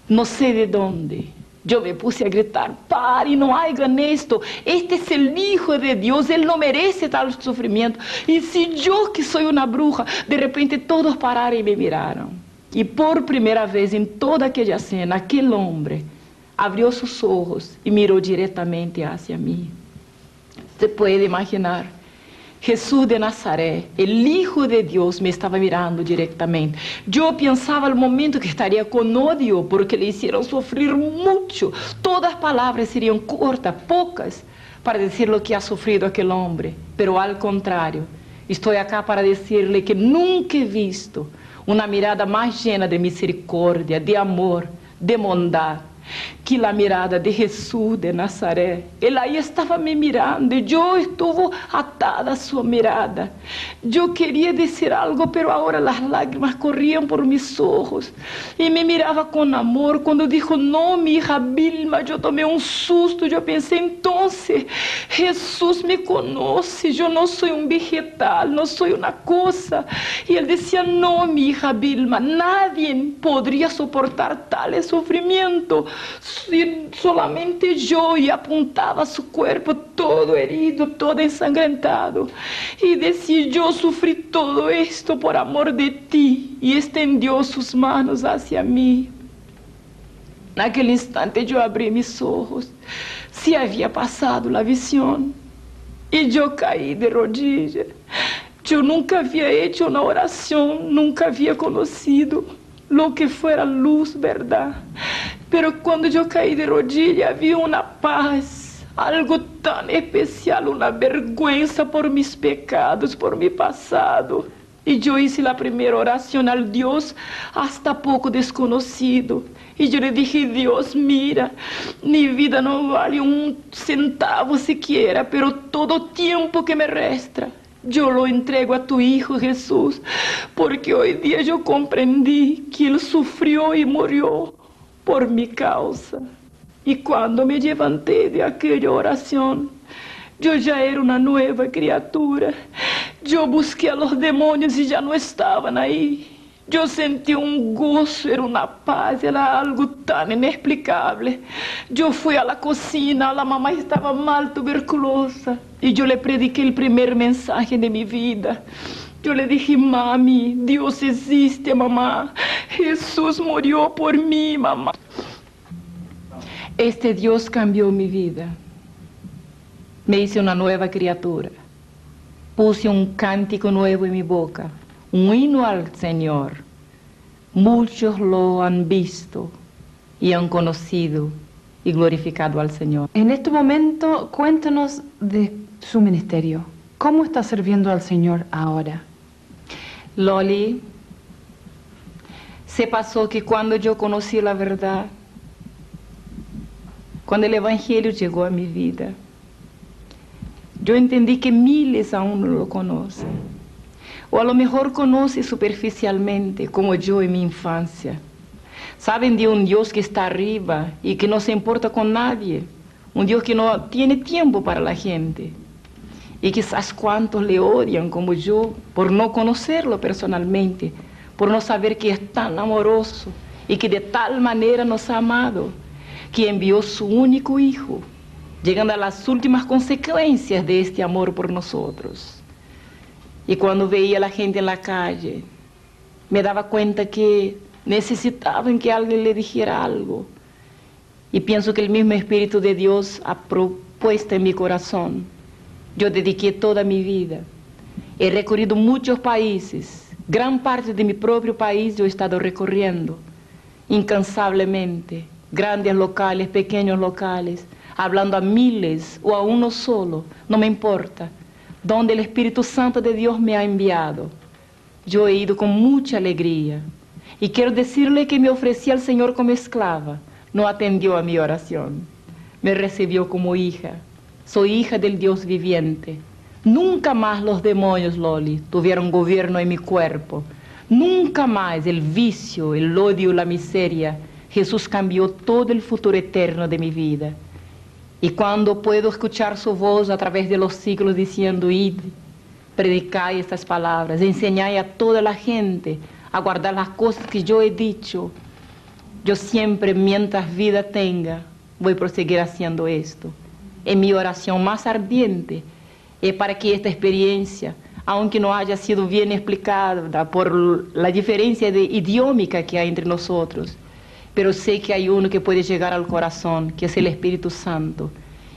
No sé de dónde. Yo me puse a gritar, pare, no hagan esto. Este es el Hijo de Dios, Él no merece tal sufrimiento. Y si yo, que soy una bruja, de repente todos pararon y me miraron. Y por primera vez en toda aquella escena, aquel hombre abrió sus ojos y miró directamente hacia mí. Se puede imaginar, Jesús de Nazaret, el Hijo de Dios, me estaba mirando directamente. Yo pensaba al momento que estaría con odio porque le hicieron sufrir mucho. Todas las palabras serían cortas, pocas, para decir lo que ha sufrido aquel hombre. Pero al contrario, estoy acá para decirle que nunca he visto una mirada más llena de misericordia, de amor, de bondad, que la mirada de Jesús de Nazaret. Él ahí estaba me mirando y yo estuve atada a su mirada. Yo quería decir algo, pero ahora las lágrimas corrían por mis ojos. Y me miraba con amor. Cuando dijo, no, mi hija Vilma, yo tomé un susto. Yo pensé, entonces, Jesús me conoce. Yo no soy un vegetal, no soy una cosa. Y él decía, no, mi hija Vilma, nadie podría soportar tal sufrimiento. Solamente yo, y apuntaba su cuerpo todo herido, todo ensangrentado, y decía, yo sufrí todo esto por amor de ti, y extendió sus manos hacia mí. En aquel instante yo abrí mis ojos, se había pasado la visión, y yo caí de rodillas. Yo nunca había hecho una oración, nunca había conocido lo que fuera luz, verdad. Pero cuando yo caí de rodillas había una paz, algo tan especial, una vergüenza por mis pecados, por mi pasado. Y yo hice la primera oración al Dios hasta poco desconocido. Y yo le dije, Dios, mira, mi vida no vale un centavo siquiera, pero todo tiempo que me resta, yo lo entrego a tu Hijo Jesús, porque hoy día yo comprendí que Él sufrió y murió por mi causa. Y cuando me levanté de aquella oración, yo ya era una nueva criatura. Yo busqué a los demonios y ya no estaban ahí. Yo sentí un gozo, era una paz, era algo tan inexplicable. Yo fui a la cocina, la mamá estaba mal, tuberculosa, y yo le prediqué el primer mensaje de mi vida. Yo le dije: mami, Dios existe, mamá. Jesús murió por mí, mamá. Este Dios cambió mi vida. Me hice una nueva criatura. Puse un cántico nuevo en mi boca, un himno al Señor. Muchos lo han visto y han conocido y glorificado al Señor. En este momento, cuéntanos de su ministerio. ¿Cómo está sirviendo al Señor ahora? Loli, se pasó que cuando yo conocí la verdad, cuando el Evangelio llegó a mi vida, yo entendí que miles aún no lo conocen. O a lo mejor conocen superficialmente, como yo en mi infancia. Saben de un Dios que está arriba y que no se importa con nadie. Un Dios que no tiene tiempo para la gente. Y quizás cuantos le odian como yo por no conocerlo personalmente, por no saber que es tan amoroso y que de tal manera nos ha amado, que envió su único Hijo, llegando a las últimas consecuencias de este amor por nosotros. Y cuando veía a la gente en la calle, me daba cuenta que necesitaban que alguien le dijera algo. Y pienso que el mismo Espíritu de Dios ha propuesto en mi corazón. Yo dediqué toda mi vida. He recorrido muchos países. Gran parte de mi propio país yo he estado recorriendo incansablemente. Grandes locales, pequeños locales, hablando a miles o a uno solo, no me importa, donde el Espíritu Santo de Dios me ha enviado. Yo he ido con mucha alegría y quiero decirle que me ofrecí al Señor como esclava. No atendió a mi oración, me recibió como hija. Soy hija del Dios viviente. Nunca más los demonios, Loli, tuvieron gobierno en mi cuerpo. Nunca más el vicio, el odio, la miseria. Jesús cambió todo el futuro eterno de mi vida. Y cuando puedo escuchar su voz a través de los siglos diciendo: id, predicai estas palabras, enseñai a toda la gente a guardar las cosas que yo he dicho, yo siempre, mientras vida tenga, voy a proseguir haciendo esto. En mi oración más ardiente es para que esta experiencia, aunque no haya sido bien explicada por la diferencia de idiómica que hay entre nosotros, pero sé que hay uno que puede llegar al corazón, que es el Espíritu Santo,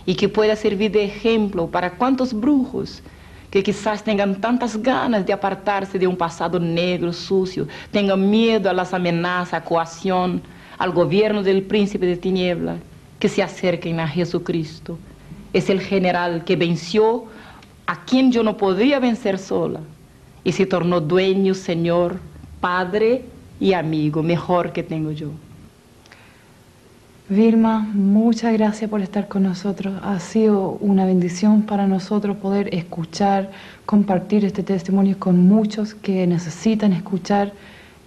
y que pueda servir de ejemplo para cuantos brujos que quizás tengan tantas ganas de apartarse de un pasado negro, sucio, tengan miedo a las amenazas, a coacción, al gobierno del príncipe de tinieblas, que se acerquen a Jesucristo. Es el general que venció a quien yo no podía vencer sola, y se tornó dueño, Señor, Padre y amigo, mejor que tengo yo. Vilma, muchas gracias por estar con nosotros. Ha sido una bendición para nosotros poder escuchar, compartir este testimonio con muchos que necesitan escuchar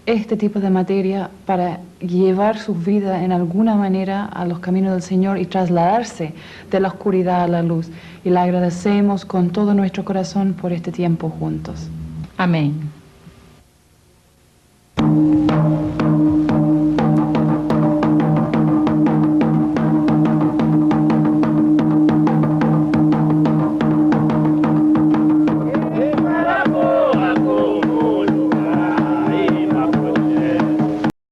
este tipo de materia para llevar sus vidas en alguna manera a los caminos del Señor y trasladarse de la oscuridad a la luz. Y le agradecemos con todo nuestro corazón por este tiempo juntos. Amén.